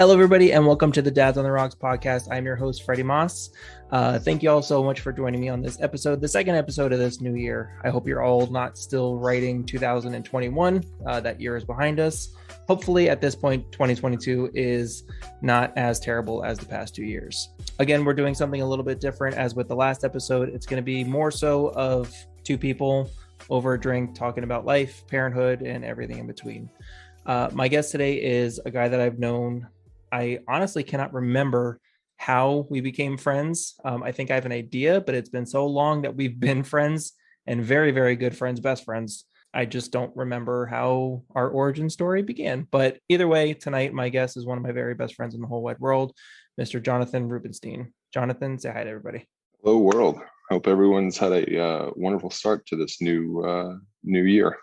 Hello, everybody, and welcome to the Dads on the Rocks podcast. I'm your host, Freddy Maas. Thank you all so much for joining me on this episode, the second episode of this new year. I hope you're all not still writing 2021. That year is behind us. Hopefully, at this point, 2022 is not as terrible as the past 2 years. Again, we're doing something a little bit different. As with the last episode, it's going to be more so of two people over a drink talking about life, parenthood, and everything in between. My guest today is a guy that I've known. I honestly cannot remember how we became friends. I think I have an idea, but it's been so long that we've been friends and very, very good friends, best friends. I just don't remember how our origin story began. But either way, tonight, my guest is one of my very best friends in the whole wide world, Mr. Jonathan Rubenstein. Jonathan, say hi to everybody. Hello, world. Hope everyone's had a wonderful start to this new year.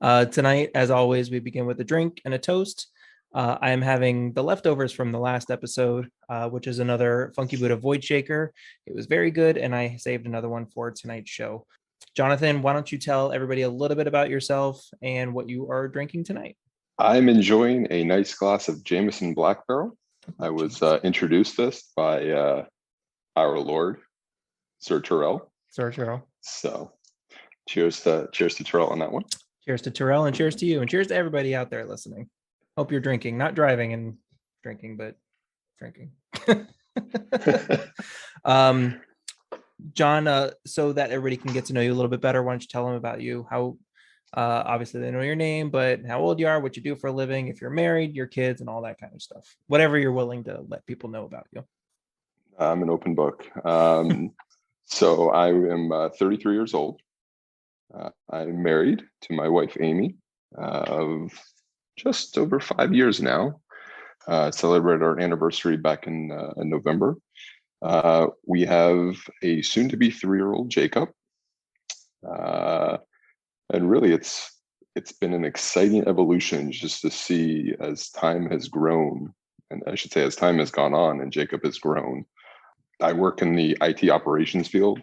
Tonight, as always, we begin with a drink and a toast. I am having the leftovers from the last episode, which is another Funky Buddha Void Shaker. It was very good, and I saved another one for tonight's show. Jonathan, why don't you tell everybody a little bit about yourself and what you are drinking tonight? I'm enjoying a nice glass of Jameson Black Barrel. I was introduced this by our Lord, Sir Terrell. Sir Terrell. So, cheers to Terrell on that one. Cheers to Terrell, and cheers to you, and cheers to everybody out there listening. Hope you're drinking, not driving and drinking, but drinking. John, so that everybody can get to know you a little bit better, why don't you tell them about you? How obviously they know your name, but how old you are, what you do for a living, if you're married, your kids, and all that kind of stuff. Whatever you're willing to let people know about you. I'm an open book. So I am 33 years old. I'm married to my wife, Amy, of just over 5 years now. Celebrated our anniversary back in November. We have a soon-to-be 3-year-old Jacob, and really, it's been an exciting evolution just to see as time has grown, and I should say as time has gone on, and Jacob has grown. I work in the IT operations field,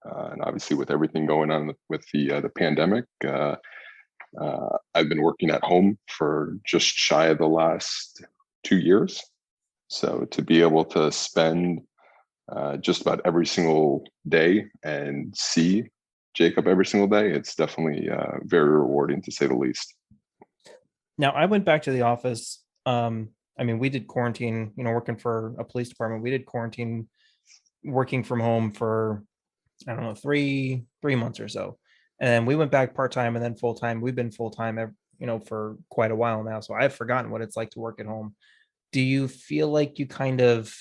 and obviously with everything going on with the pandemic. I've been working at home for just shy of the last 2 years. So to be able to spend just about every single day and see Jacob every single day, it's definitely very rewarding, to say the least. Now, I went back to the office. We did quarantine, working for a police department. We did quarantine working from home for, I don't know, three months or so. And then we went back part-time and then full-time. We've been full-time, for quite a while now. So I've forgotten what it's like to work at home. Do you feel like you kind of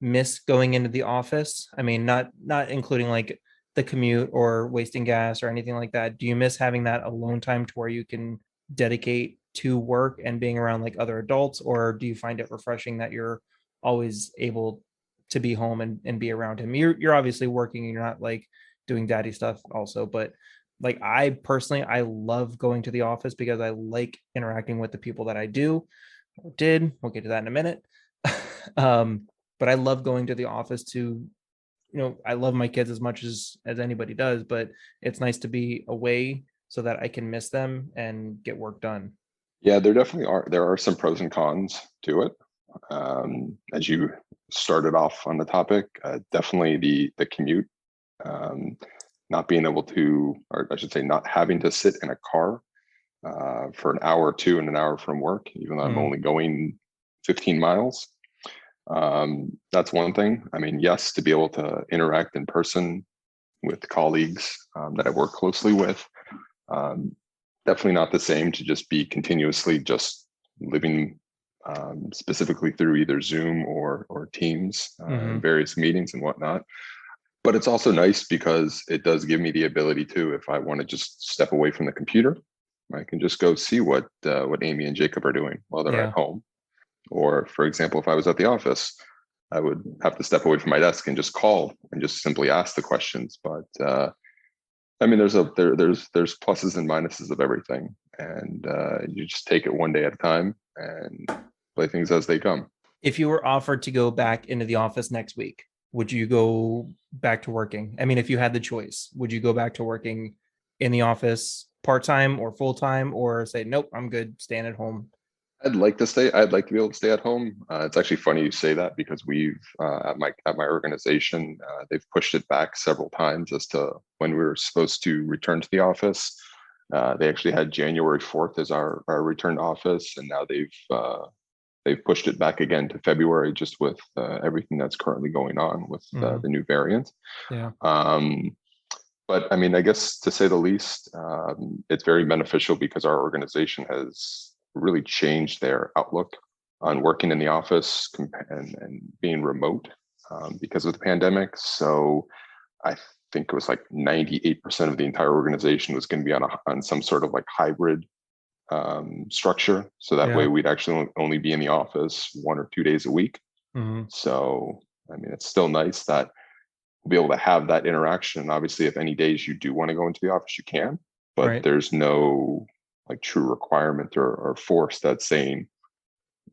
miss going into the office? I mean, not including like the commute or wasting gas or anything like that. Do you miss having that alone time to where you can dedicate to work and being around like other adults? Or do you find it refreshing that you're always able to be home and be around him? You're obviously working and you're not like doing daddy stuff also, but like I personally love going to the office because I like interacting with the people that I we'll get to that in a minute. But I love going to the office to, I love my kids as much as anybody does, but it's nice to be away so that I can miss them and get work done. Yeah, there are some pros and cons to it. As you started off on the topic, definitely the commute. Not being able to, or I should say, not having to sit in a car for an hour or two and an hour from work, even though I'm only going 15 miles. That's one thing. I mean, yes, to be able to interact in person with colleagues that I work closely with, definitely not the same to just be continuously just living specifically through either Zoom or Teams, various meetings and whatnot. But it's also nice because it does give me the ability to, if I want to just step away from the computer, I can just go see what Amy and Jacob are doing while they're at home. Or, for example, if I was at the office, I would have to step away from my desk and just call and just simply ask the questions. But I mean, there's pluses and minuses of everything, and you just take it one day at a time and play things as they come. If you were offered to go back into the office next week, would you go back to working? I mean, if you had the choice, would you go back to working in the office part-time or full-time, or say, nope, I'm good staying at home? I'd like to be able to stay at home. It's actually funny you say that because we've at my organization, they've pushed it back several times as to when we were supposed to return to the office. They actually had January 4th as our return to office, and now they've pushed it back again to February, just with everything that's currently going on with Mhm. the new variant. Yeah. Um, but I mean, I guess to say the least, it's very beneficial because our organization has really changed their outlook on working in the office and being remote because of the pandemic. So I think it was like 98% of the entire organization was going to be on some sort of like hybrid structure. So that way Yeah. we'd actually only be in the office 1 or 2 days a week. Mhm. So, I mean, it's still nice that we'll be able to have that interaction. Obviously, if any days you do want to go into the office, you can, but Right. there's no like true requirement or force that's saying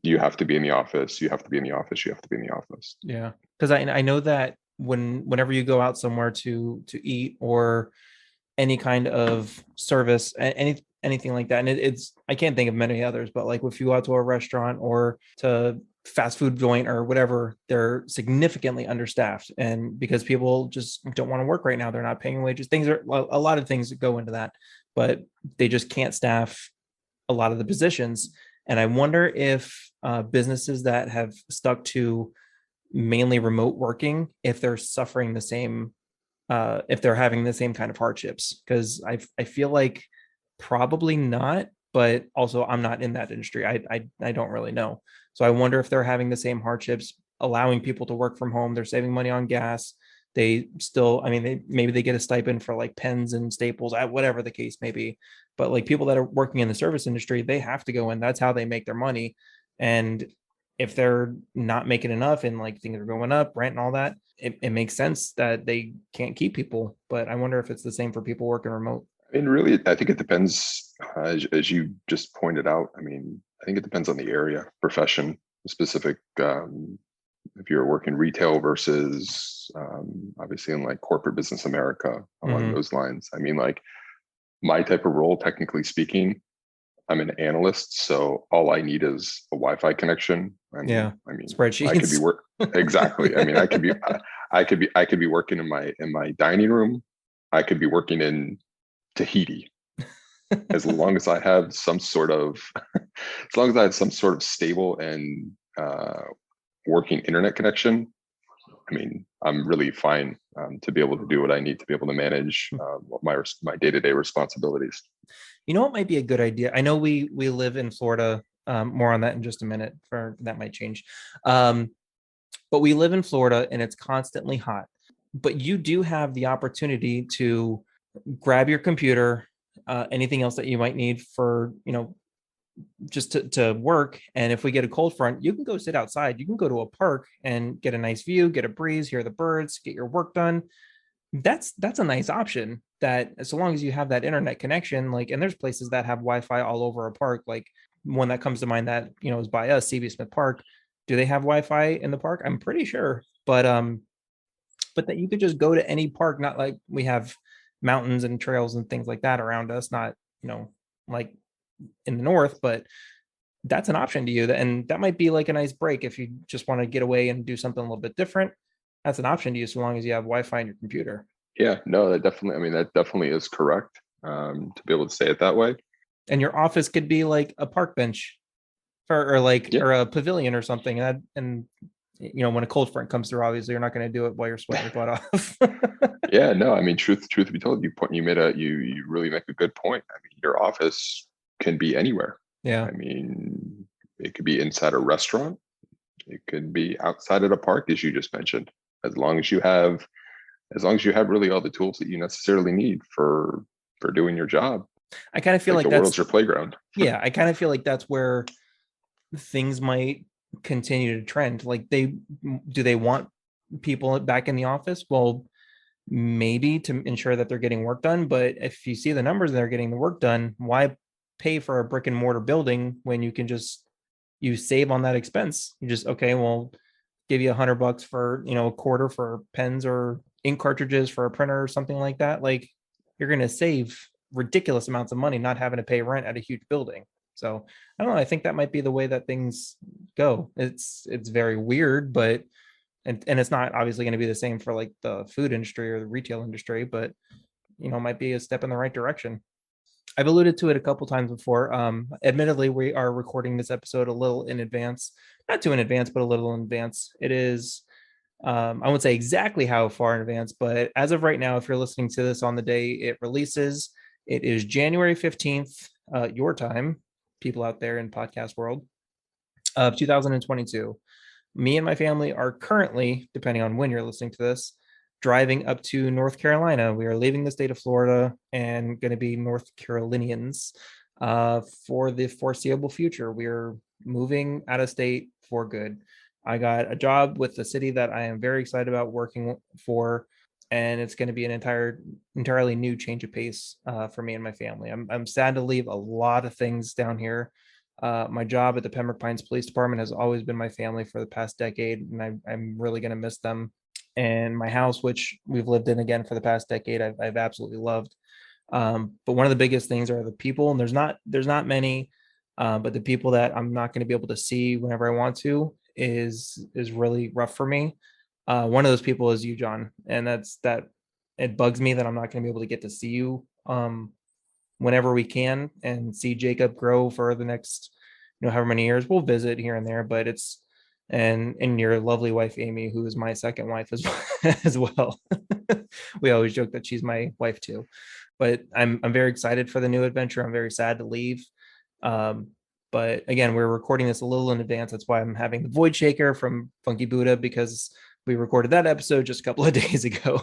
you have to be in the office, you have to be in the office, you have to be in the office. Yeah. Because I know that whenever you go out somewhere to eat or any kind of service, anything like that, and it's I can't think of many others, but like if you go out to a restaurant or to fast food joint or whatever, they're significantly understaffed, and because people just don't want to work right now, they're not paying wages. Things are a lot of things that go into that, but they just can't staff a lot of the positions. And I wonder if businesses that have stuck to mainly remote working, if they're suffering the same, if they're having the same kind of hardships, because I feel like probably not, but also I'm not in that industry. I don't really know. So I wonder if they're having the same hardships, allowing people to work from home. They're saving money on gas. They still, I mean, they maybe they get a stipend for like pens and staples, whatever the case may be. But like people that are working in the service industry, they have to go in. That's how they make their money. And if they're not making enough and like things are going up, rent and all that, it makes sense that they can't keep people. But I wonder if it's the same for people working remote. I mean, really, I think it depends, as you just pointed out. I mean, I think it depends on the area, profession, specific. If you're working retail versus obviously in like corporate business America along Mm-hmm. those lines. I mean, like my type of role, technically speaking, I'm an analyst, so all I need is a Wi-Fi connection. And Yeah. I mean, I could be Spreadsheets. work exactly. I mean, I could be working in my dining room. I could be working in Tahiti as long as I have some sort of as long as I have some sort of stable and working internet connection. I mean, I'm really fine to be able to do what I need to be able to manage my day to day responsibilities. You know what might be a good idea? I know we live in Florida. More on that in just a minute. For that might change. Um, but we live in Florida and it's constantly hot. But you do have the opportunity to grab your computer, anything else that you might need for just to work. And if we get a cold front, you can go sit outside. You can go to a park and get a nice view, get a breeze, hear the birds, get your work done. That's a nice option, that so long as you have that internet connection, like, and there's places that have Wi-Fi all over a park. Like one that comes to mind that is by us, CB Smith Park. Do they have Wi-Fi in the park? I'm pretty sure. But that you could just go to any park, not like we have mountains and trails and things like that around us, not like in the north, but that's an option to you. And that might be like a nice break if you just want to get away and do something a little bit different. That's an option to you so long as you have Wi-Fi in your computer. Yeah, no, that definitely. I mean, that definitely is correct. To be able to say it that way. And your office could be like a park bench or like Yeah, or a pavilion or something. And when a cold front comes through, obviously you're not going to do it while you're sweating your butt off. yeah. No, I mean, truth be told, you really make a good point. I mean, your office can be anywhere. Yeah. I mean, it could be inside a restaurant. It could be outside at a park, as you just mentioned. As long as you have, as long as you have really all the tools that you necessarily need for doing your job, I kind of feel like like the world's that's your playground. yeah, I kind of feel like that's where things might continue to trend. Like they want people back in the office? Well, maybe to ensure that they're getting work done. But if you see the numbers and they're getting the work done, why pay for a brick and mortar building when you can just you save on that expense? You just okay, well, give you $100 for a quarter for pens or ink cartridges for a printer or something like that. Like you're going to save ridiculous amounts of money not having to pay rent at a huge building. So I don't know. I think that might be the way that things go. It's very weird, but and it's not obviously going to be the same for like the food industry or the retail industry, but might be a step in the right direction. I've alluded to it a couple times before. Admittedly, we are recording this episode a little in advance, not too in advance, but a little in advance. It is, I won't say exactly how far in advance, but as of right now, if you're listening to this on the day it releases, it is January 15th, your time, people out there in podcast world, of 2022. Me and my family are currently, depending on when you're listening to this, driving up to North Carolina. We are leaving the state of Florida and going to be North Carolinians for the foreseeable future. We're moving out of state for good. I got a job with the city that I am very excited about working for, and it's going to be an entirely new change of pace for me and my family. I'm sad to leave a lot of things down here. My job at the Pembroke Pines Police Department has always been my family for the past decade, and I'm really going to miss them. And my house, which we've lived in again for the past decade, I've absolutely loved. But one of the biggest things are the people, and there's not many, but the people that I'm not going to be able to see whenever I want to is really rough for me. One of those people is you, John, and that it bugs me that I'm not going to be able to get to see you whenever we can and see Jacob grow for the next, however many years. We'll visit here and there, but it's and your lovely wife Amy, who is my second wife as well. We always joke that she's my wife too. But I'm very excited for the new adventure. I'm very sad to leave. Um, but again, we're recording this a little in advance. That's why I'm having the Void Shaker from Funky Buddha, because we recorded that episode just a couple of days ago,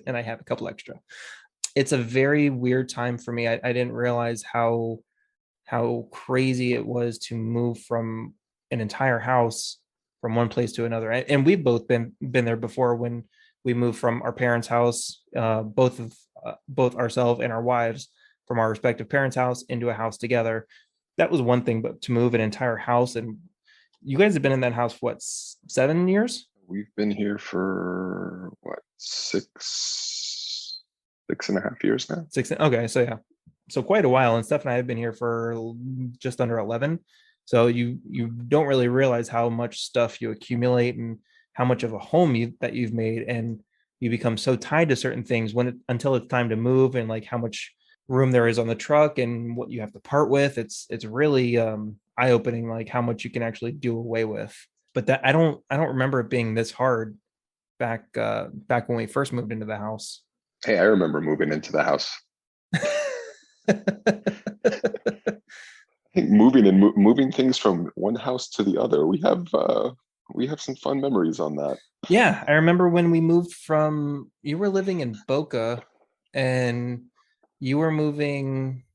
and I have a couple extra. It's a very weird time for me. I didn't realize how crazy it was to move from an entire house from one place to another. And we've both been there before when we moved from our parents' house, both ourselves and our wives, from our respective parents' house into a house together. That was one thing, but to move an entire house, and you guys have been in that house for what, 7 years? We've been here for what, 6.5 years now. Six. Okay, so yeah, so quite a while. And Steph and I have been here for just under 11. So you don't really realize how much stuff you accumulate and how much of a home that you've made, and you become so tied to certain things until it's time to move, and like how much room there is on the truck and what you have to part with. It's really eye-opening, like how much you can actually do away with. But that I don't remember it being this hard back when we first moved into the house. Hey, I remember moving into the house. I think moving things from one house to the other. We have some fun memories on that. Yeah, I remember when we moved from, you were living in Boca and you were moving.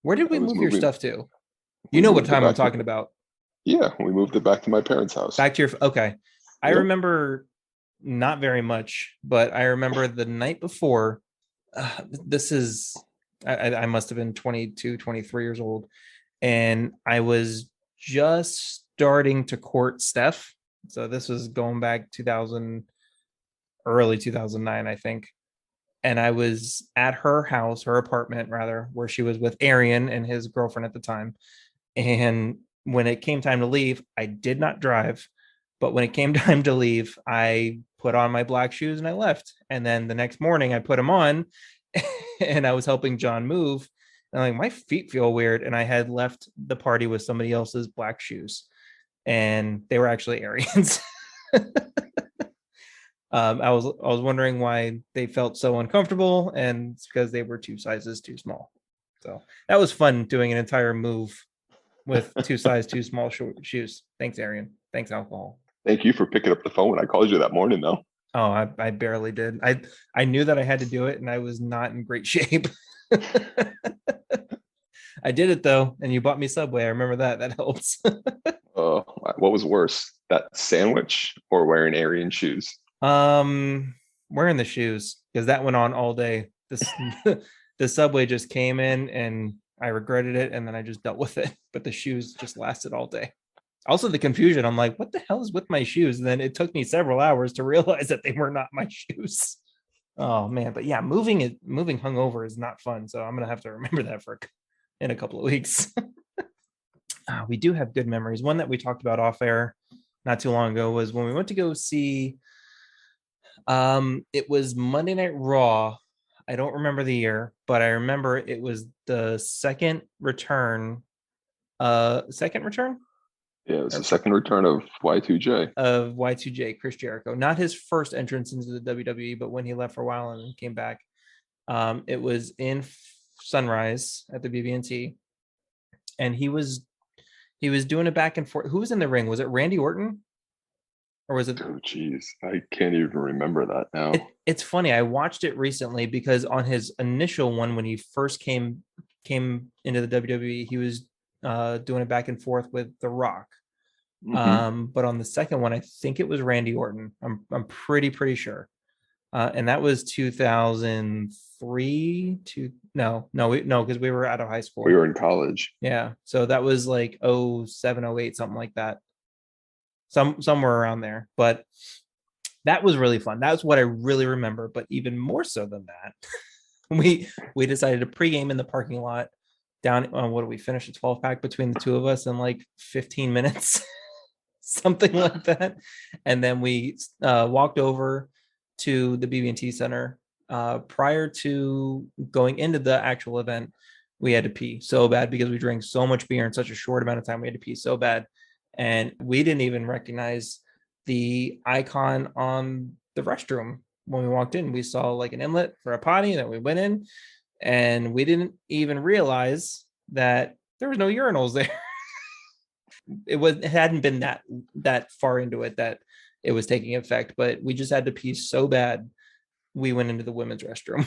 Where did I we was move your moving. stuff to? You We know what moved it time I'm back to talking about. Yeah, we moved it back to my parents' house. Back to your, okay. I Yep. remember not very much, but I remember the night before. This is, I must have been 22, 23 years old. And I was just starting to court Steph. So this was going back 2000, early 2009, I think. And I was at her house, her apartment rather, where she was with Arian and his girlfriend at the time. And when it came time to leave, I did not drive. But when it came time to leave, I put on my black shoes and I left. And then the next morning, I put them on and I was helping John move. And I'm like, my feet feel weird. And I had left the party with somebody else's black shoes, and they were actually Arians. I was wondering why they felt so uncomfortable, and it's because they were 2 sizes too small. So that was fun doing an entire move with 2 size too small shoes. Thanks, Arian. Thanks, alcohol. Thank you for picking up the phone when I called you that morning, though. Oh, I barely did. I knew that I had to do it, and I was not in great shape. I did it though, and you bought me Subway. I remember that. That helps. What was worse, that sandwich or wearing Aryan shoes? Wearing the shoes, because that went on all day. This the Subway just came in and I regretted it, and then I just dealt with it. But the shoes just lasted all day. Also, the confusion. I'm like, what the hell is with my shoes? And then it took me several hours to realize that they were not my shoes. Oh man, but yeah, moving hungover is not fun. So I'm gonna have to remember that in a couple of weeks. We do have good memories. One that we talked about off air not too long ago was when we went to go see it was Monday Night Raw. I don't remember the year, but I remember it was the second return Yeah, it's the or second return of Y2J. of Y2J, Chris Jericho. Not his first entrance into the WWE, but when he left for a while and came back. It was in Sunrise at the BB&T, and he was doing it back and forth. Who was in the ring? Was it Randy Orton or was it? Oh, geez, I can't even remember that now. It's funny. I watched it recently because on his initial one, when he first came into the WWE, he was doing it back and forth with The Rock. Hmm. But on the second one, I think it was Randy Orton. I'm pretty sure. And that was 2003 to no, because we were out of high We school. were in college. Yeah. So that was like 07, 08, something like that. Somewhere around there. But that was really fun. That's what I really remember. But even more so than that, we decided to pregame in the parking lot down what do we finish a 12 pack between the two of us in like 15 minutes, something like that. And then we walked over to the BB&T Center. Prior to going into the actual event, we had to pee so bad because we drank so much beer in such a short amount of time. We had to pee so bad. And we didn't even recognize the icon on the restroom when we walked in. We saw like an inlet for a potty that we went in, and we didn't even realize that there was no urinals there. It hadn't been that far into it that it was taking effect, but we just had to pee so bad we went into the women's restroom.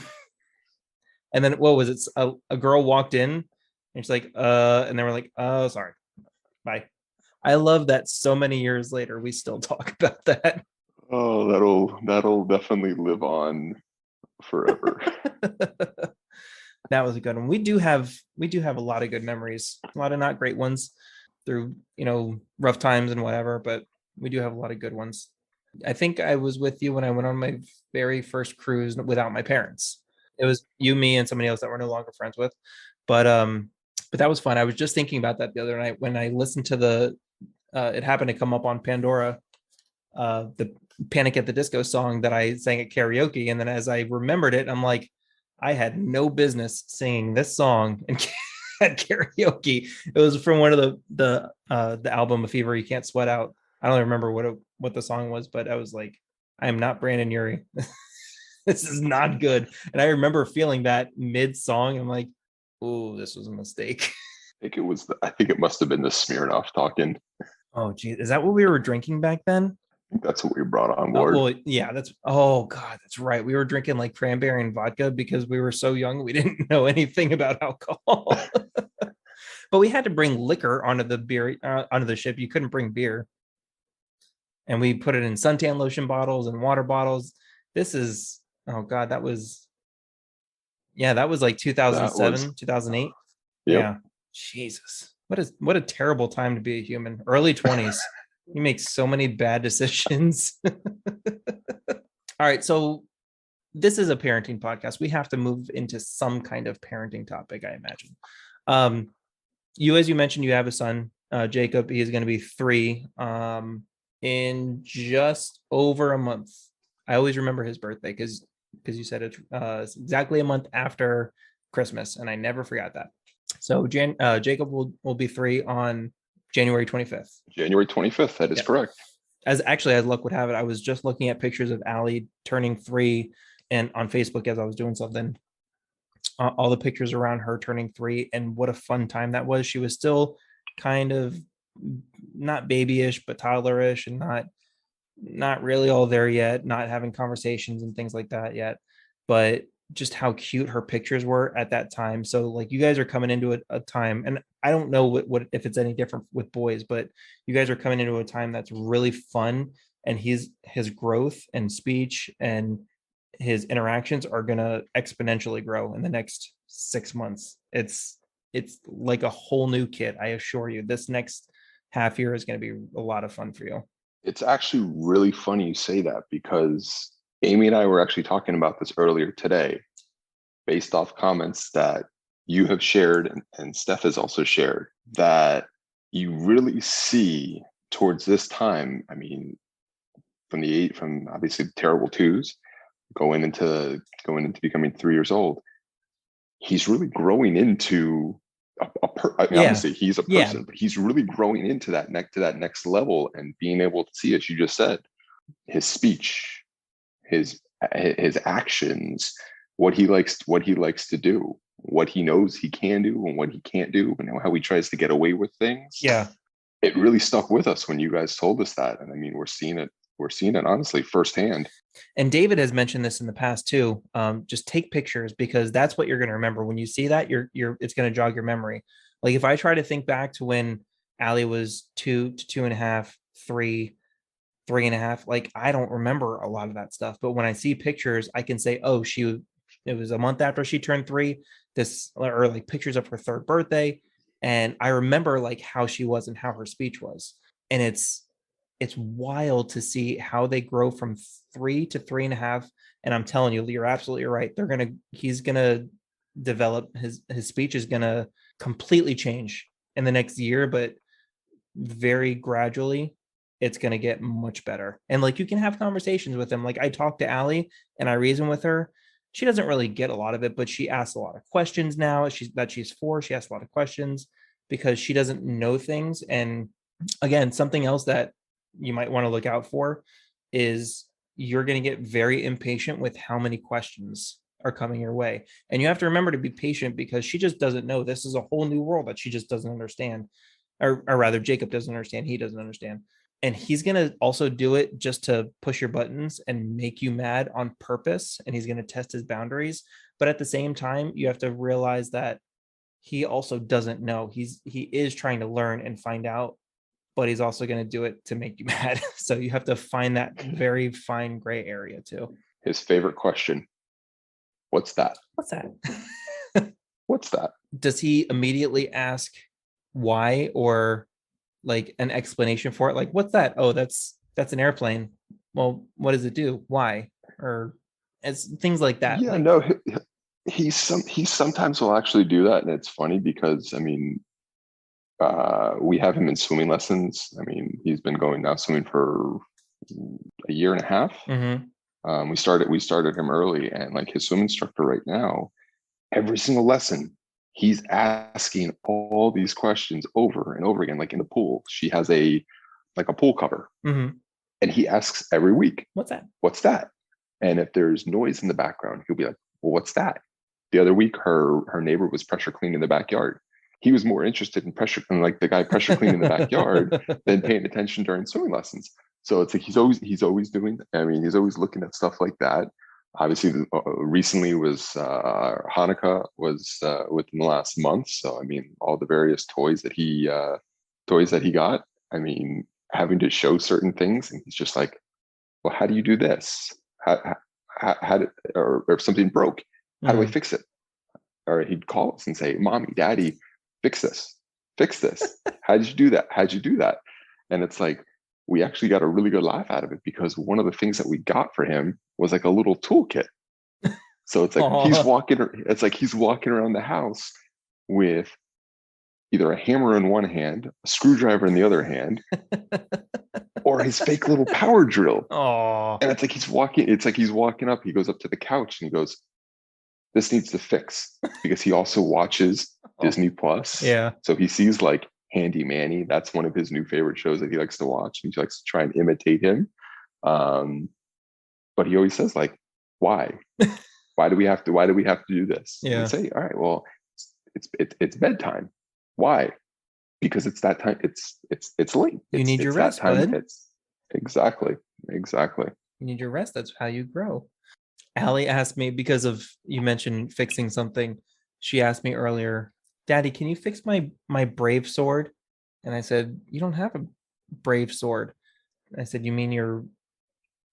And then what was it? A girl walked in and she's like, and they were like, oh, sorry, bye. I love that so many years later we still talk about that. Oh, that'll definitely live on forever. That was a good one. We do have a lot of good memories, a lot of not great ones through rough times and whatever, but we do have a lot of good ones. I think I was with you when I went on my very first cruise without my parents. It was you, me, and somebody else that we're no longer friends with. But that was fun. I was just thinking about that the other night when I listened to it happened to come up on Pandora, the Panic at the Disco song that I sang at karaoke. And then as I remembered it, I'm like, I had no business singing this song at karaoke. It was from one of the album "A Fever You Can't Sweat Out." I don't remember what the song was, but I was like, I am not Brandon Urie. This is not good. And I remember feeling that mid song. I'm like, oh, this was a mistake. I think it must have been the Smirnoff talking. Oh, geez. Is that what we were drinking back then? I think that's what we brought on board. Well, yeah, oh God, that's right. We were drinking like cranberry and vodka because we were so young. We didn't know anything about alcohol, but we had to bring liquor onto the ship. You couldn't bring beer, and we put it in suntan lotion bottles and water bottles. This is, oh God, that was like That was 2007, 2008. Yep. Yeah. Jesus. What a terrible time to be a human. Early 20s. You make so many bad decisions. All right, so this is a parenting podcast. We have to move into some kind of parenting topic, I imagine. As you mentioned, you have a son, Jacob. He is going to be 3 in just over a month. I always remember his birthday because you said it's exactly a month after Christmas, and I never forgot that. So Jacob will be 3 on January 25th. January 25th. That is correct. As luck would have it, I was just looking at pictures of Allie turning 3, and on Facebook as I was doing something, all the pictures around her turning 3, and what a fun time that was. She was still kind of not babyish, but toddlerish, and not really all there yet, not having conversations and things like that yet, but just how cute her pictures were at that time. So like you guys are coming into a time, and I don't know what if it's any different with boys, but you guys are coming into a time that's really fun, and his growth and speech and his interactions are going to exponentially grow in the next 6 months. It's like a whole new kid. I assure you, this next half year is going to be a lot of fun for you. It's actually really funny you say that because Amy and I were actually talking about this earlier today based off comments that you have shared and Steph has also shared, that you really see towards this time, I mean, from obviously terrible twos, going into becoming 3 years old, he's really growing into I mean, Yeah. obviously he's a Yeah. person, but he's really growing into that next level and being able to see, as you just said, his speech, his his actions, what he likes to do, what he knows he can do and what he can't do, and how he tries to get away with things. Yeah. It really stuck with us when you guys told us that, and I mean, we're seeing it honestly firsthand. And David has mentioned this in the past too. Just take pictures, because that's what you're going to remember when you see that. It's going to jog your memory. Like if I try to think back to when Allie was 2 to 2.5, 3, 3.5, like I don't remember a lot of that stuff. But when I see pictures, I can say, oh, it was a month after she turned 3. Or like pictures of her 3rd birthday, and I remember like how she was and how her speech was, and it's wild to see how they grow from 3 to 3.5. And I'm telling you, you're absolutely right. He's gonna develop his speech is gonna completely change in the next year, but very gradually it's going to get much better. And like you can have conversations with him. Like I talk to Allie and I reason with her. She doesn't really get a lot of it, but she asks a lot of questions now. She's 4. She asks a lot of questions because she doesn't know things. And again, something else that you might want to look out for is you're going to get very impatient with how many questions are coming your way. And you have to remember to be patient because she just doesn't know. This is a whole new world that she just doesn't understand. Or rather, Jacob doesn't understand. He doesn't understand. And he's going to also do it just to push your buttons and make you mad on purpose. And he's going to test his boundaries. But at the same time, you have to realize that he also doesn't know. He is trying to learn and find out, but he's also going to do it to make you mad. So you have to find that very fine gray area too. His favorite question: "What's that? What's that?" What's that?" Does he immediately ask why, or like an explanation for it? Like, what's that? Oh, that's an airplane. Well, what does it do? Why? Or as things like that. Yeah, Like, no, he sometimes will actually do that, and it's funny because I mean, we have him in swimming lessons. I mean, he's been going now swimming for a year and a half. mm-hmm. We started him early, and like his swim instructor right now, every single lesson, he's asking all these questions over and over again. Like in the pool, she has a pool cover, Mm-hmm. and he asks every week, What's that? "What's that?" And if there's noise in the background, he'll be like, "Well, what's that?" The other week, her neighbor was pressure cleaning the backyard. He was more interested in like the guy pressure cleaning the backyard than paying attention during swimming lessons. So it's like he's always doing. I mean, he's always looking at stuff like that. Obviously, recently was Hanukkah was within the last month. So I mean, all the various toys that he got. I mean, having to show certain things, and he's just like, "Well, how do you do this? How did, or if something broke, how do I Mm-hmm. fix it?" Or he'd call us and say, "Mommy, Daddy, fix this. How did you do that? How'd you do that?" And it's like, we actually got a really good laugh out of it because one of the things that we got for him was like a little toolkit. So it's like Oh. he's walking around the house with either a hammer in one hand, a screwdriver in the other hand, or his fake little power drill. Oh. And it's like he's walking up, he goes up to the couch and he goes, "This needs to fix," because he also watches Oh. Disney Plus. Yeah. So he sees like Handy Manny. That's one of his new favorite shows that he likes to watch. He likes to try and imitate him. Um, but he always says like, "Why? Why do we have to do this?" And we Yeah. say, "All right, well, it's bedtime. Why? Because it's that time. It's late. You need your It's that rest, time. bud. It's exactly." You need your rest. That's how you grow. Allie asked me, because of you mentioned fixing something. She asked me earlier, Daddy, can you fix my brave sword? And I said, you don't have a brave sword. I said, you mean your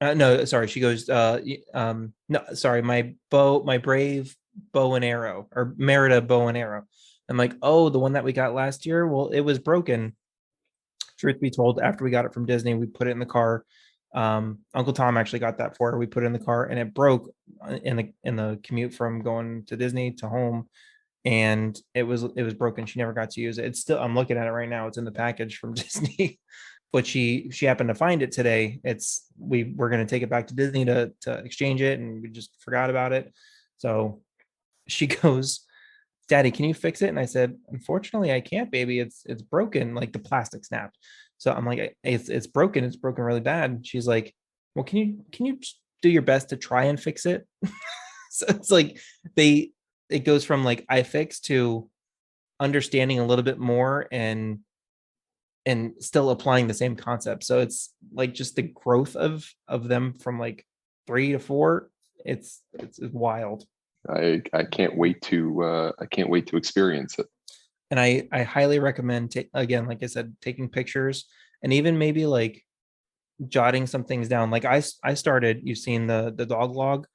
no, sorry. She goes, no, sorry, my brave bow and arrow, or Merida bow and arrow. I'm like, oh, the one that we got last year. Well, it was broken. Truth be told, after we got it from Disney, we put it in the car. Uncle Tom actually got that for her. We put it in the car, and it broke in the commute from going to Disney to home. and it was broken. She never got to use it. It's still, I'm looking at it right now. It's in the package from Disney, but she happened to find it today. We're going to take it back to Disney to exchange it, and we just forgot about it. So she goes, Daddy, can you fix it? And I said, unfortunately, I can't, baby. It's broken. Like the plastic snapped. So I'm like, it's broken. It's broken really bad. She's like, well, can you just do your best to try and fix it? So it's like they it goes from like I fix to understanding a little bit more and still applying the same concept. So it's like just the growth of them from like 3 to 4. It's wild. I can't wait to experience it. And I highly recommend again, like I said, taking pictures and even maybe like jotting some things down. Like I started, you've seen the dog log,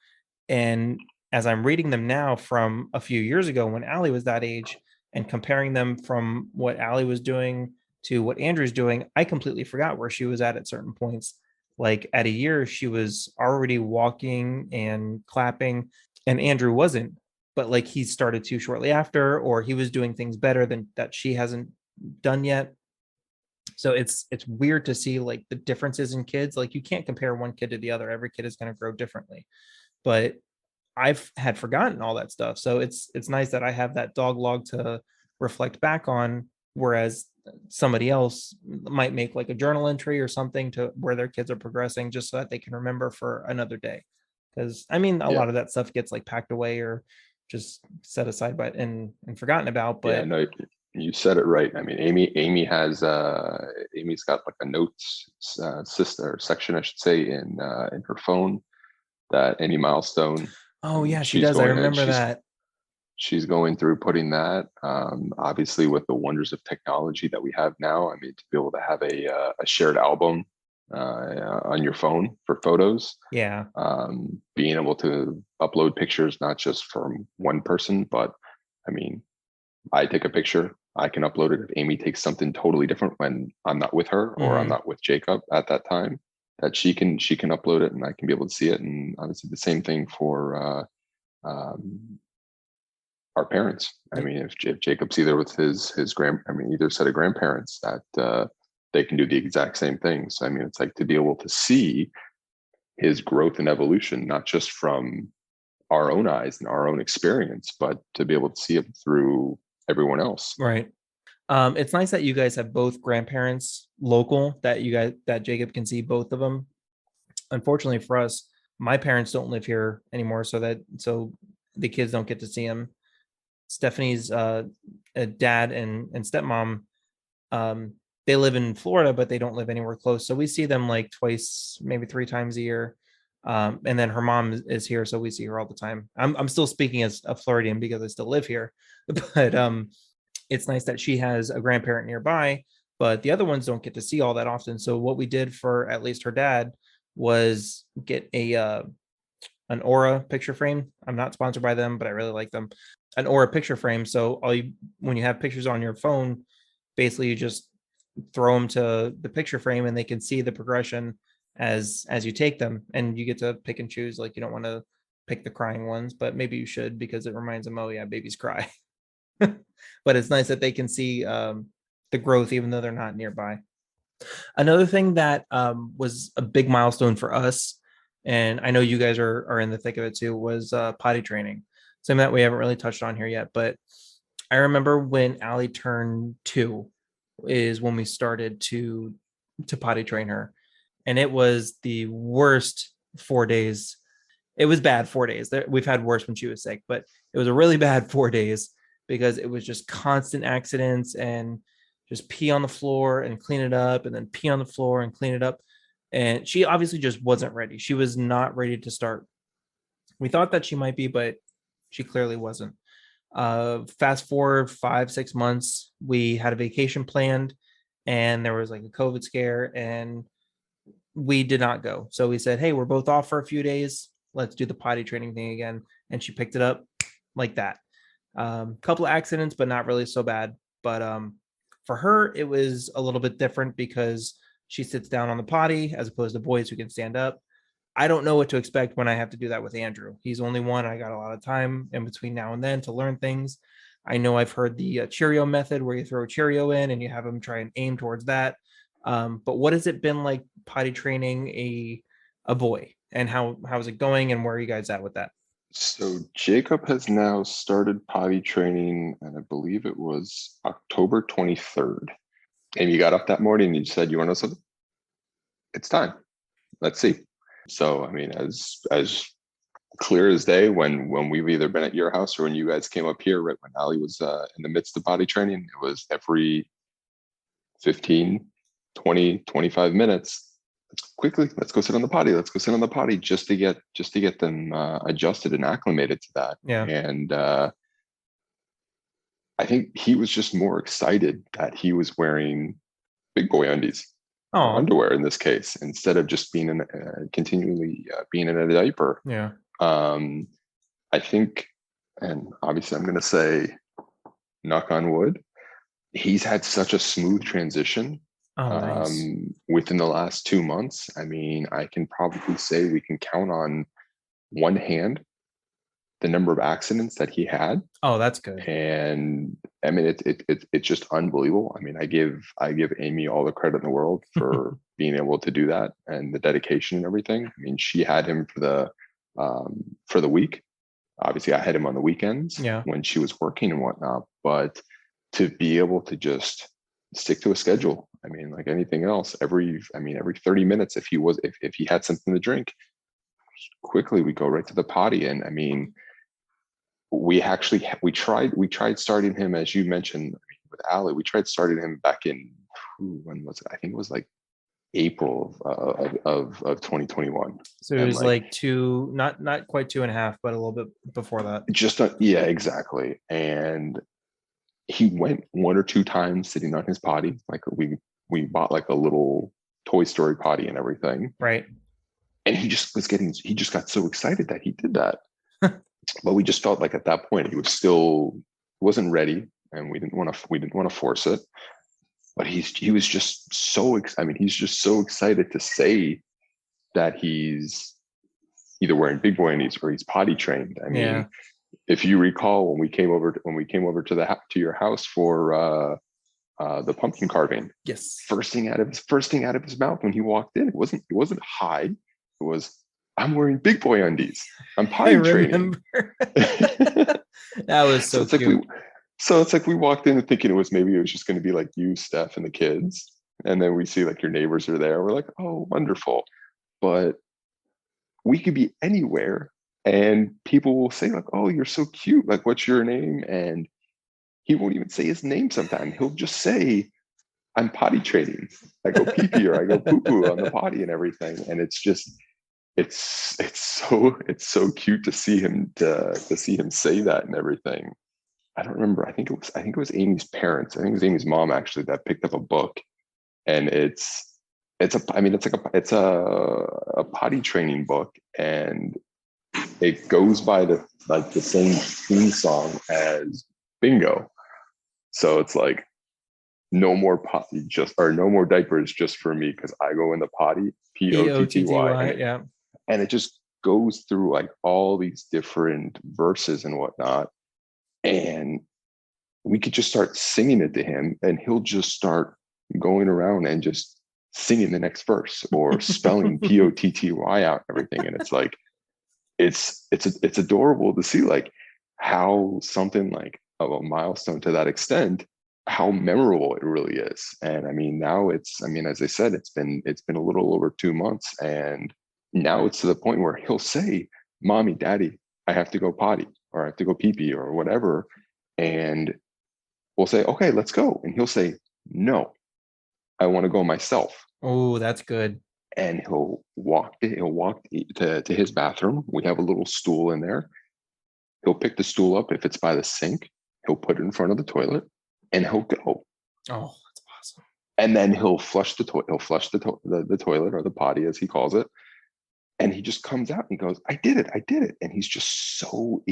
and as I'm reading them now from a few years ago when Allie was that age and comparing them from what Allie was doing to what Andrew's doing, I completely forgot where she was at certain points. Like at a year, she was already walking and clapping, and Andrew wasn't. But like he started to shortly after, or he was doing things better than that she hasn't done yet. So it's weird to see like the differences in kids. Like you can't compare one kid to the other. Every kid is going to grow differently. But I've had forgotten all that stuff. So it's nice that I have that dog log to reflect back on, whereas somebody else might make like a journal entry or something to where their kids are progressing just so that they can remember for another day. Because I mean, a Yeah, lot of that stuff gets like packed away or just set aside by and forgotten about. yeah, But no, you said it right. I mean, Amy's got like a notes sister section, I should say, in her phone, that any milestone, oh and yeah, she does. I remember that. she's going through putting that. Obviously, with the wonders of technology that we have now, I mean, to be able to have a shared album on your phone for photos, Yeah. being able to upload pictures not just from one person, but I mean, I take a picture, I can upload it. If Amy takes something totally different when I'm not with her or I'm Mhm. not with Jacob at that time, that she can upload it and I can be able to see it. And obviously the same thing for our parents. I Yeah. mean, if Jacob's either with I mean, either set of grandparents, that they can do the exact same thing. So I mean, it's like to be able to see his growth and evolution, not just from our own eyes and our own experience, but to be able to see it through everyone else. Right. It's nice that you guys have both grandparents local, that Jacob can see both of them. Unfortunately for us, my parents don't live here anymore, so the kids don't get to see him. Stephanie's dad and stepmom, um, they live in Florida, but they don't live anywhere close. So we see them like twice, maybe 3 times a year. And then her mom is here, so we see her all the time. I'm still speaking as a Floridian because I still live here, but it's nice that she has a grandparent nearby, but the other ones don't get to see all that often. So what we did for at least her dad was get a an Aura picture frame. I'm not sponsored by them, but I really like them. An Aura picture frame. So when you have pictures on your phone, basically you just throw them to the picture frame and they can see the progression as you take them, and you get to pick and choose. Like you don't want to pick the crying ones, but maybe you should because it reminds them, oh yeah, babies cry. But it's nice that they can see the growth even though they're not nearby. Another thing that was a big milestone for us, and I know you guys are in the thick of it too, was potty training. Something that we haven't really touched on here yet, but I remember when Allie turned 2 is when we started to potty train her, and it was the worst 4 days. It was bad 4 days. We've had worse when she was sick, but it was a really bad 4 days because it was just constant accidents and just pee on the floor and clean it up and then pee on the floor and clean it up. And she obviously just wasn't ready. She was not ready to start. We thought that she might be, but she clearly wasn't. Fast forward 5, 6 months, we had a vacation planned and there was like a COVID scare and we did not go. So we said, hey, we're both off for a few days. Let's do the potty training thing again. And she picked it up like that. Couple of accidents, but not really so bad. But for her, it was a little bit different because she sits down on the potty as opposed to boys who can stand up. I don't know what to expect when I have to do that with Andrew. He's only one. I got a lot of time in between now and then to learn things. I know I've heard the Cheerio method where you throw a Cheerio in and you have them try and aim towards that. But what has it been like potty training a boy, and how's it going, and where are you guys at with that? So Jacob has now started potty training, and I believe it was October 23rd. And you got up that morning and you said, "You want to know something? It's time. Let's see." So I mean, as clear as day, when we've either been at your house or when you guys came up here, right when Ali was in the midst of potty training, it was every 15, 20, 25 minutes. Quickly, let's go sit on the potty. Let's go sit on the potty, just to get them adjusted and acclimated to that. Yeah. And I think he was just more excited that he was wearing big boy undies or Oh, underwear in this case, instead of just being in continually being in a diaper. yeah. Um, I think, and obviously, I'm going to say, knock on wood, he's had such a smooth transition Oh, nice. within the last 2 months. I mean, I can probably say we can count on one hand the number of accidents that he had. Oh, that's good. And I mean, it's just unbelievable. I mean, I give Amy all the credit in the world for being able to do that and the dedication and everything. I mean, she had him for the week. Obviously, I had him on the weekends Yeah. when she was working and whatnot. But to be able to just stick to a schedule, I mean, like anything else, every 30 minutes, if he had something to drink, quickly we go right to the potty. And I mean, we tried starting him, as you mentioned with Ali. We tried starting him back in, when was it? I think it was like April of 2021. So it And was like, like two, not quite 2.5, but a little bit before that. just yeah, exactly. And he went one or two times sitting on his potty. Like we bought like a little Toy Story potty and everything. Right. And he just got so excited that he did that. But we just felt like at that point wasn't ready, and we didn't want to force it. But he was just I mean, he's just so excited to say that he's either wearing big boy undies or he's potty trained. I Yeah. mean, if you recall, when we came over to your house for the pumpkin carving, Yes. first thing out of his mouth when he walked in, it wasn't hi, it was, "I'm wearing big boy undies. I'm I potty training." remember. That was so so it's like we cute. so it's like we walked in thinking it was just going to be like you, Steph, and the kids, and then we see like your neighbors are there. We're like, "Oh, wonderful!" But we could be anywhere, and people will say like, "Oh, you're so cute. Like, what's your name?" And he won't even say his name. Sometimes he'll just say, "I'm potty training. I go pee pee or I go poo poo on the potty and everything." And it's just it's so cute to see him say that and everything. I don't remember. I think it was Amy's parents. I think it was Amy's mom actually that picked up a book, and it's a potty training book, and it goes by the same theme song as bingo. So it's like, no more potty, just or no more diapers just for me because I go in the potty, potty, Potty. Yeah. and it just goes through like all these different verses and whatnot. And we could just start singing it to him, and he'll just start going around and just singing the next verse or spelling potty out and everything. And it's like, it's adorable to see like how something like of a milestone to that extent, how memorable it really is. And I mean, now as I said, it's been a little over 2 months, and now it's to the point where he'll say, "Mommy, Daddy, I have to go potty, or I have to go pee pee or whatever." And we'll say, "Okay, let's go." And he'll say, "No, I want to go myself." Oh, that's good. And he'll walk to his bathroom. We have a little stool in there. He'll pick the stool up. If it's by the sink, he'll put it in front of the toilet, and he'll go. Oh, that's awesome. And then he'll flush the toilet. He'll flush the toilet, or the potty as he calls it. And he just comes out and goes, "I did it. I did it." And he's so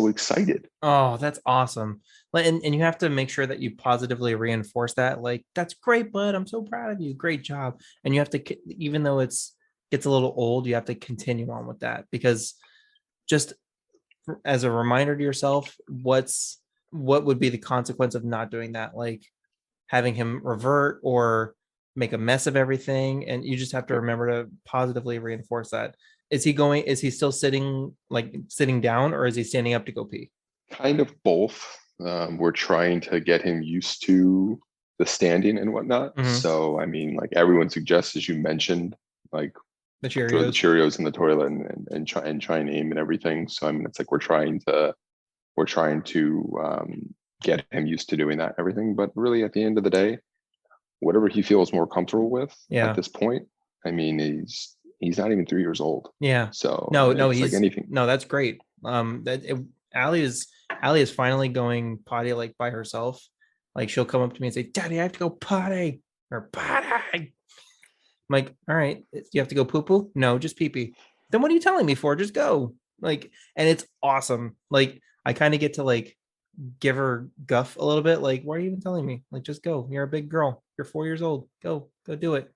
excited. Oh, that's awesome. And you have to make sure that you positively reinforce that. Like, that's great, bud. I'm so proud of you. Great job. And you have to, even though gets a little old, you have to continue on with that, because just as a reminder to yourself, what's what would be the consequence of not doing that? Like having him revert or make a mess of everything. And you just have to Yep. remember to positively reinforce that. Is he still sitting down, or is he standing up to go pee? Kind of both. We're trying to get him used to the standing and whatnot. Mm-hmm. So, I mean, like everyone suggests, as you mentioned, like The throw the Cheerios. Cheerios in the toilet and try and aim and everything. So, I mean, it's like we're trying to get him used to doing that and everything. But really, at the end of the day, whatever he feels more comfortable with at Yeah. this point. I mean, he's not even 3 years old. Yeah. So No, no, it's like he's anything. no, that's great. Allie is finally going potty like by herself. Like she'll come up to me and say, "Daddy, I have to go potty," or potty. I'm like, all right, do you have to go poo poo? No, just pee pee. Then what are you telling me for? Just go. Like, and it's awesome. Like, I kind of get to like give her guff a little bit. Like, why are you even telling me? Like, just go. You're a big girl. You're 4 years old. Go do it.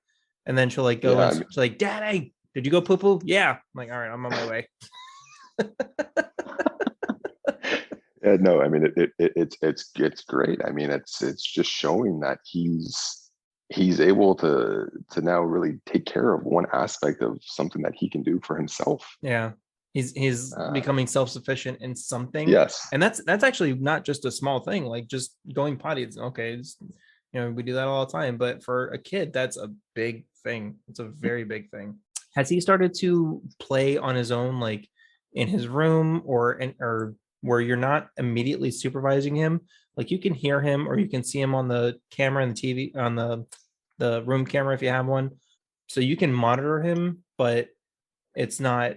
And then she'll like go Yeah, and I she's mean, like, Daddy, did you go poo poo? Yeah. I'm like, all right, I'm on my way. yeah, no, I mean it's great. I mean it's just showing that he's able to now really take care of one aspect of something that he can do for himself. Yeah. He's Uh, becoming self-sufficient in something. yes, And that's actually not just a small thing. Like just going potty, it's okay. We do that all the time. But for a kid, that's a big thing. It's a very big thing. Has he started to play on his own, like in his room or where you're not immediately supervising him? Like you can hear him or you can see him on the camera and the TV on the room camera if you have one. So you can monitor him, but it's not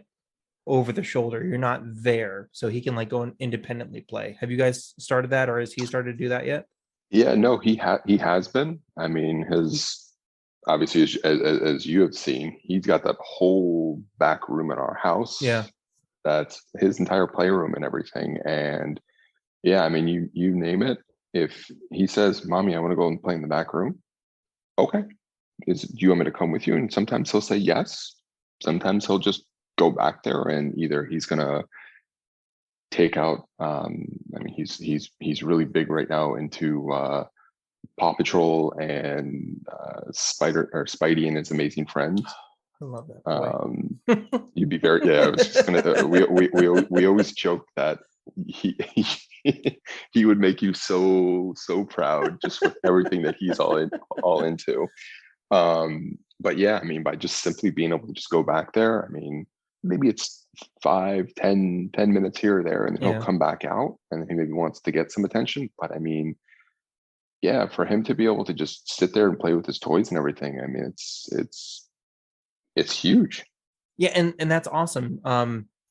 over the shoulder. You're not there. So he can like go and independently play. Have you guys started that or has he started to do that yet? yeah, no, he has been. I mean, his obviously as you have seen, he's got that whole back room in our Yeah. house. That's his entire playroom and everything. And yeah, I mean, you name it. If he says, "Mommy, I want to go and play in the back room," okay. Do you want me to come with you? And sometimes he'll say yes. Sometimes he'll just go back there, and either he's gonna take out. I mean, he's really big right now into Paw Patrol and Spider or Spidey and his Amazing Friends. I love that boy. Um, you'd be very yeah. I was just gonna. We always joke that he would make you so proud just with everything that he's all into. But yeah, I mean, by just simply being able to just go back there, I mean, maybe it's 5, 10 minutes here or there, and then he'll Yeah. come back out and he maybe wants to get some attention. But I mean, yeah, for him to be able to just sit there and play with his toys and everything, I mean, it's huge. Yeah, and that's awesome.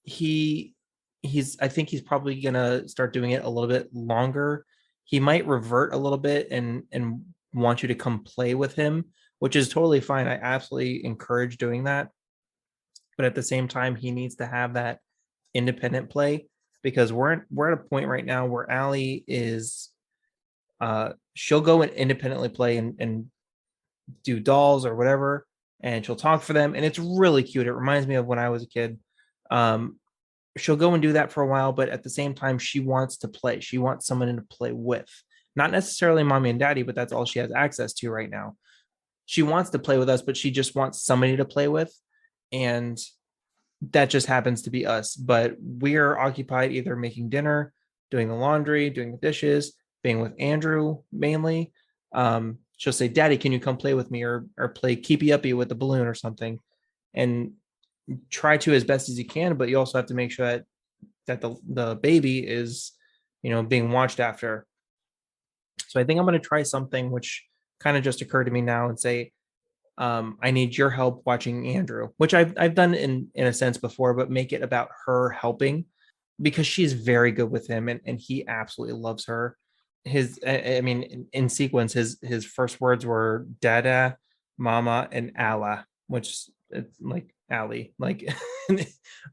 He he's I think he's probably gonna start doing it a little bit longer. He might revert a little bit and want you to come play with him, which is totally fine. I absolutely encourage doing that. But at the same time, he needs to have that independent play because we're at a point right now where Allie is she'll go and independently play and do dolls or whatever, and she'll talk for them, and it's really cute. It reminds me of when I was a kid. Um, she'll go and do that for a while, but at the same time, she wants to play. She wants someone to play with, not necessarily mommy and daddy, but that's all she has access to right now. She wants to play with us, but she just wants somebody to play with, and that just happens to be us. But we're occupied either making dinner, doing the laundry, doing the dishes, being with Andrew mainly. She'll say, "Daddy, can you come play with me or play keepy uppy with the balloon or something?" And try to as best as you can, but you also have to make sure that the baby is, being watched after. So I think I'm going to try something which kind of just occurred to me now and say, I need your help watching Andrew, which I've done in a sense before, but make it about her helping because she's very good with him and he absolutely loves her. I mean, in sequence, his first words were Dada, Mama, and Allah, which it's like Ali. Like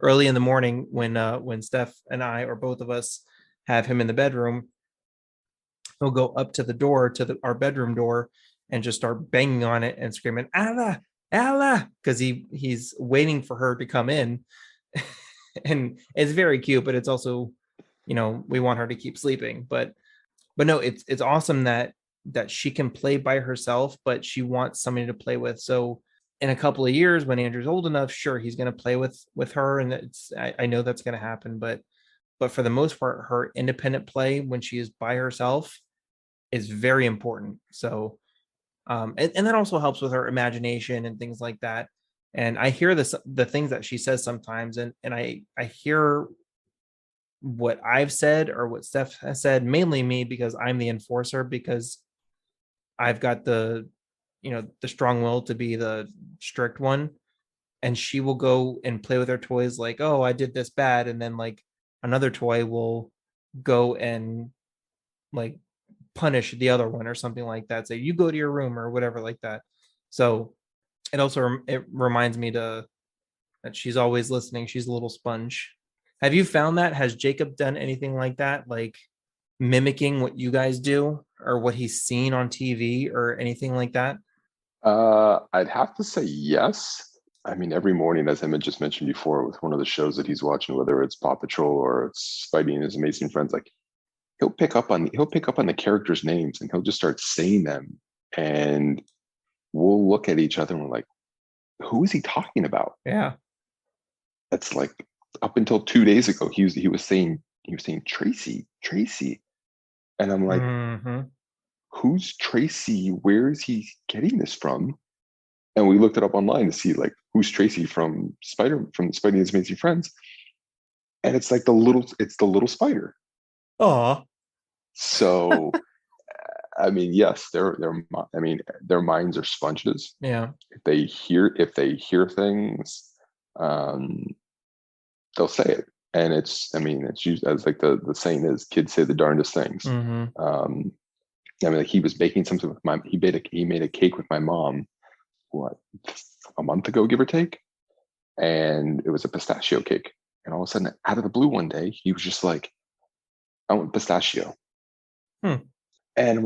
early in the morning when Steph and I or both of us have him in the bedroom, he'll go up to the door to our bedroom door and just start banging on it and screaming Allah, Allah, because he's waiting for her to come in. And it's very cute, but it's also, we want her to keep sleeping. But But no, it's awesome that she can play by herself, but she wants somebody to play with. So in a couple of years, when Andrew's old enough, sure, he's going to play with her, and I know that's going to happen. But for the most part, her independent play when she is by herself is very important. So and that also helps with her imagination and things like that. And I hear the things that she says sometimes, and I hear what I've said or what Steph has said, mainly me because I'm the enforcer, because I've got the strong will to be the strict one. And she will go and play with her toys like, oh, I did this bad. And then like another toy will go and like punish the other one or something like that. Say, you go to your room or whatever like that. So it reminds me that she's always listening. She's a little sponge. Have you found that? Has Jacob done anything like that? Like mimicking what you guys do or what he's seen on TV or anything like that? I'd have to say yes. I mean, every morning, as I just mentioned before, with one of the shows that he's watching, whether it's Paw Patrol or it's Spidey and His Amazing Friends, like he'll pick up on the characters' names and he'll just start saying them, and we'll look at each other and we're like, "Who is he talking about?" Yeah. That's like up until 2 days ago, he was saying Tracy, and I'm like, Mm-hmm. "Who's Tracy? Where is he getting this from?" And we looked it up online to see like who's Tracy from Spidey and His Amazing Friends, and it's like the little spider. Oh, So I mean, yes, I mean, their minds are sponges. yeah. If they hear things, um, they'll say it, and I mean, it's used as like the saying is, kids say the darndest things. Mm-hmm. Um, I mean, like he was baking something with he made a cake with my mom, what, a month ago, give or take, and it was a pistachio cake. And all of a sudden, out of the blue, one day, he was just like, "I want pistachio," Hmm. and I'm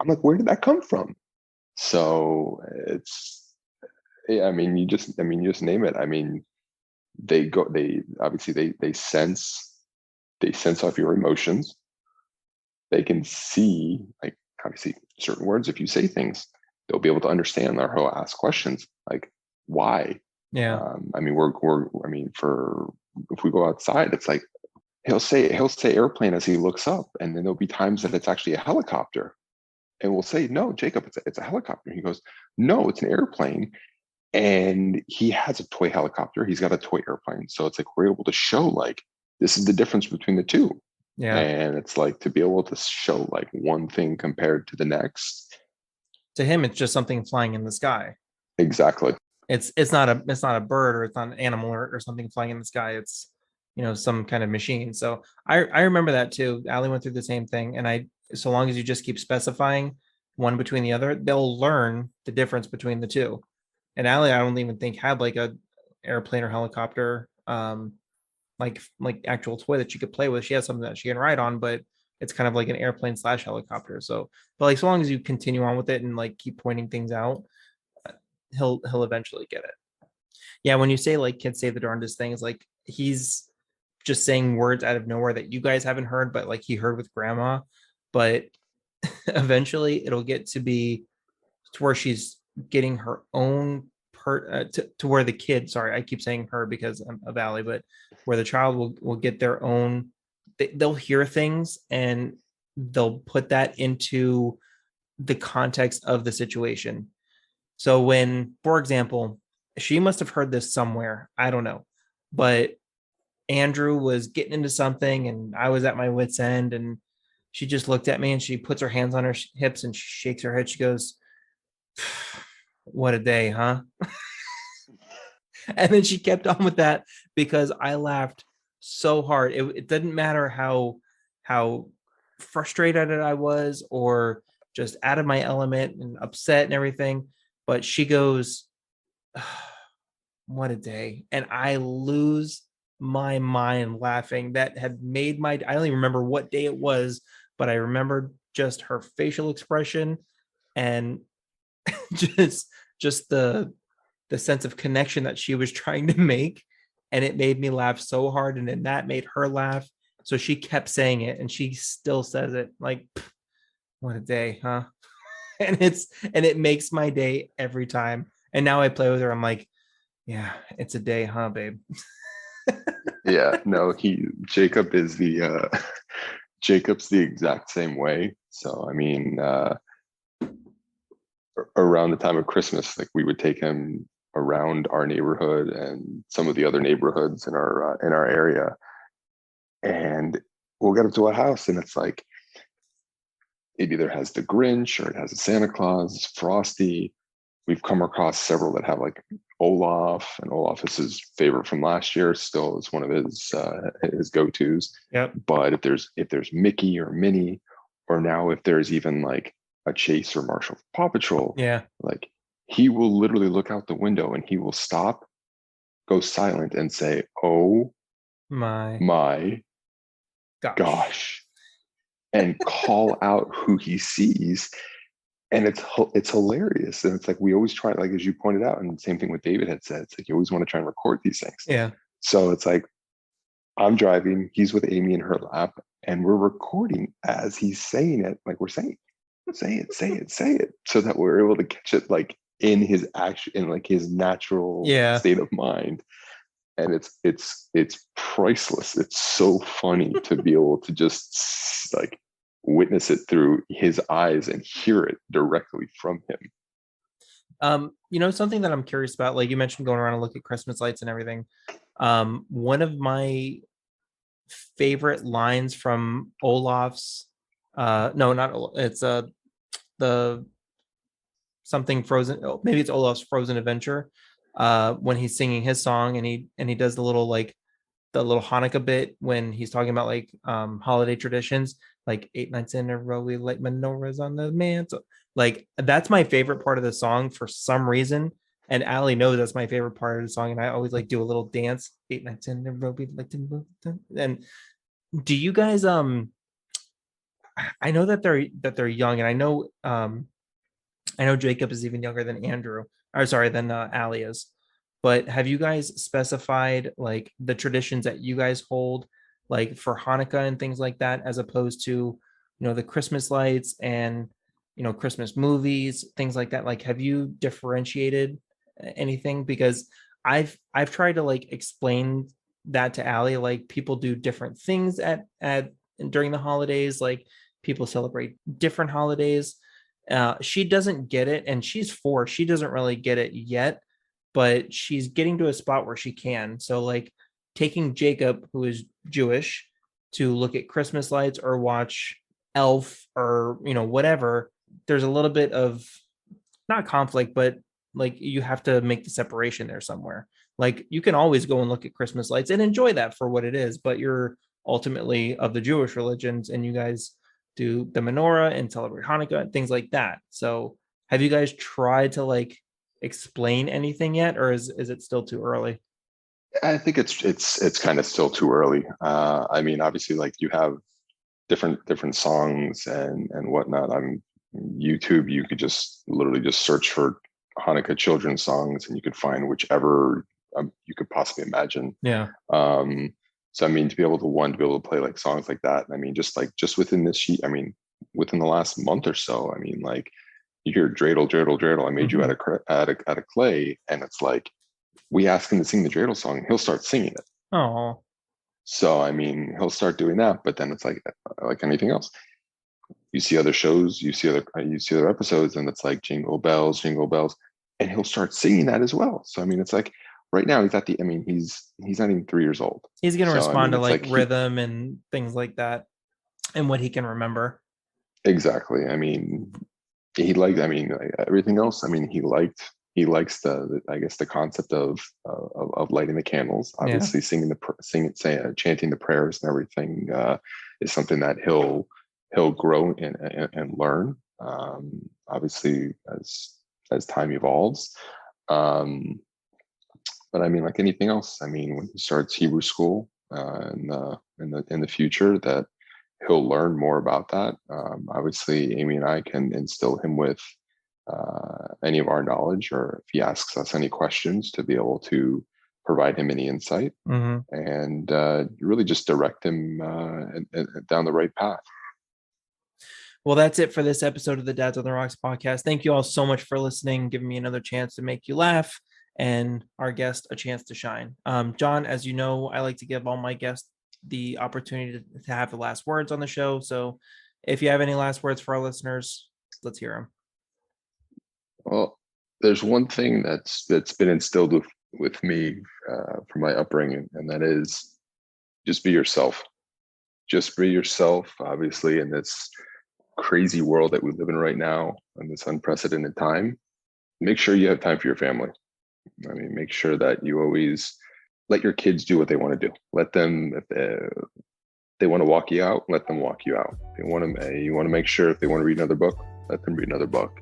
like, where did that come from? So it's, yeah, I mean, you just name it. I mean, they obviously they sense off your emotions. They can see, like, obviously certain words. If you say things, they'll be able to understand, or he'll ask questions like, why? Yeah. I mean, I mean, for if we go outside, it's like he'll say airplane as he looks up, and then there'll be times that it's actually a helicopter, and we'll say, "No, Jacob, it's a helicopter." He goes, "No, it's an airplane." And he has a toy helicopter. He's got a toy airplane. So it's like we're able to show like this is the difference between the two. Yeah. And it's like to be able to show like one thing compared to the next. To him, it's just something flying in the sky. Exactly. It's not a bird or it's not an animal or something flying in the sky. It's some kind of machine. So I remember that too. Allie went through the same thing, and I so long as you just keep specifying one between the other, they'll learn the difference between the two. And Allie, I don't even think had like a airplane or helicopter, like actual toy that she could play with. She has something that she can ride on, but it's kind of like an airplane slash helicopter. So, but like so long as you continue on with it and like keep pointing things out, he'll eventually get it. Yeah, when you say like kids say the darndest things, like he's just saying words out of nowhere that you guys haven't heard, but like he heard with grandma. But eventually it'll get to be to where she's getting her own to where the kid, sorry, I keep saying her because I'm a valley, but where the child will get their own, they'll hear things and they'll put that into the context of the situation. So when, for example, she must have heard this somewhere, I don't know, but Andrew was getting into something and I was at my wits' end, and she just looked at me and she puts her hands on her hips and she shakes her head. She goes, what a day, huh? And then she kept on with that because I laughed so hard. It didn't matter how frustrated I was or just out of my element and upset and everything. But she goes, what a day. And I lose my mind laughing. That had made my, I don't even remember what day it was, but I remembered just her facial expression and just just the sense of connection that she was trying to make, and it made me laugh so hard, and then that made her laugh, So she kept saying it, and she still says it like, "What a day, huh?" And it makes my day every time. And now I play with her. I'm like, "Yeah, it's a day, huh, babe?" Yeah, no, Jacob is the Jacob's the exact same way. So I mean, around the time of Christmas, like we would take him around our neighborhood and some of the other neighborhoods in our area, and we'll get up to a house, and it's like it either has the Grinch or it has a Santa Claus, Frosty. We've come across several that have like Olaf, and Olaf is his favorite from last year. Still, is one of his go tos. Yep. But if there's Mickey or Minnie, or now if there's even like a Chase or Marshall Paw Patrol, Yeah. like he will literally look out the window and he will stop, go silent, and say, "Oh My my gosh. gosh," and call out who he sees. And it's hilarious, and it's like we always try, like as you pointed out, and the same thing what David had said, it's like you always want to try and record these things. Yeah. So it's like I'm driving, he's with Amy in her lap, and we're recording as he's saying it, like we're saying, say it, say it, say it, so that we're able to catch it like in his action, in like his natural Yeah. state of mind. And it's priceless. It's so funny to be able to just like witness it through his eyes and hear it directly from him. Something that I'm curious about, like you mentioned going around and look at Christmas lights and everything. One of my favorite lines from Olaf's no, not it's the something Frozen, oh, maybe it's Olaf's Frozen Adventure, when he's singing his song, and he does the little like the little Hanukkah bit when he's talking about like holiday traditions, like 8 nights in a row we light menorahs on the mantle. Like that's my favorite part of the song for some reason. And Allie knows that's my favorite part of the song. And I always like do a little dance. 8 nights in a row we like to move. And do you guys I know that they're young, and I know Jacob is even younger than Andrew, or sorry, than Allie is. But have you guys specified like the traditions that you guys hold, like for Hanukkah and things like that, as opposed to, the Christmas lights and, Christmas movies, things like that? Like, have you differentiated anything? Because I've tried to like explain that to Allie, like people do different things at during the holidays, like people celebrate different holidays. She doesn't get it, and she's 4. She doesn't really get it yet, but she's getting to a spot where she can. So, like taking Jacob, who is Jewish, to look at Christmas lights or watch Elf or whatever. There's a little bit of not conflict, but like you have to make the separation there somewhere. Like you can always go and look at Christmas lights and enjoy that for what it is, but you're ultimately of the Jewish religions, and you guys do the menorah and celebrate Hanukkah and things like that. So have you guys tried to like explain anything yet, or is it still too early? I think it's kind of still too early. I mean, obviously, like you have different songs and whatnot on YouTube. You could just literally just search for Hanukkah children's songs, and you could find whichever you could possibly imagine. Yeah. Um, so I mean, to be able to play like songs like that. I mean, just within this sheet. I mean, within the last month or so. I mean, like you hear dreidel, dreidel, dreidel. I made you Mhm. out of clay, and it's like we ask him to sing the dreidel song, and he'll start singing it. Oh, So I mean, he'll start doing that, but then it's like anything else. You see other shows, you see other episodes, and it's like jingle bells, and he'll start singing that as well. So I mean, it's like right now he's at the. I mean, he's not even 3 years old. he's gonna So I respond mean, to it's like like he rhythm and things like that, and what he can remember. exactly. I mean, he liked. I mean, like, everything else. I mean, he likes I guess the concept of lighting the candles. Yeah. Obviously, chanting the prayers and everything is something that he'll grow and learn. Obviously, as time evolves. Um, but I mean, like anything else, I mean, when he starts Hebrew school in the future, that he'll learn more about that. Obviously, Amy and I can instill him with any of our knowledge, or if he asks us any questions, to be able to provide him any insight, Hmm. and really just direct him down the right path. Well, that's it for this episode of the Dads on the Rocks podcast. Thank you all so much for listening, giving me another chance to make you laugh and our guest a chance to shine. John, as you know, I like to give all my guests the opportunity to have the last words on the show. So if you have any last words for our listeners, let's hear them. Well, there's one thing that's been instilled with me from my upbringing, and that is just be yourself. Just be yourself. Obviously, in this crazy world that we live in right now, in this unprecedented time, make sure you have time for your family. I mean, make sure that you always let your kids do what they want to do. Let them, if they want to walk you out, let them walk you out. If they want to, you want to make sure if they want to read another book, let them read another book.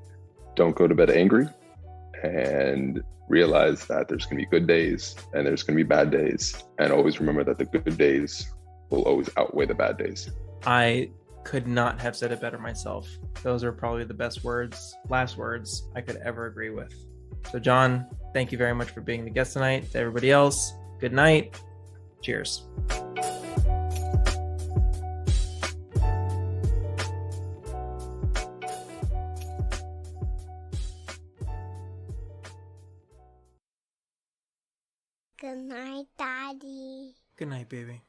Don't go to bed angry, and realize that there's going to be good days and there's going to be bad days. And always remember that the good days will always outweigh the bad days. I could not have said it better myself. Those are probably the best words, last words I could ever agree with. So, John, thank you very much for being the guest tonight. To everybody else, good night. Cheers. Good night, Daddy. Good night, baby.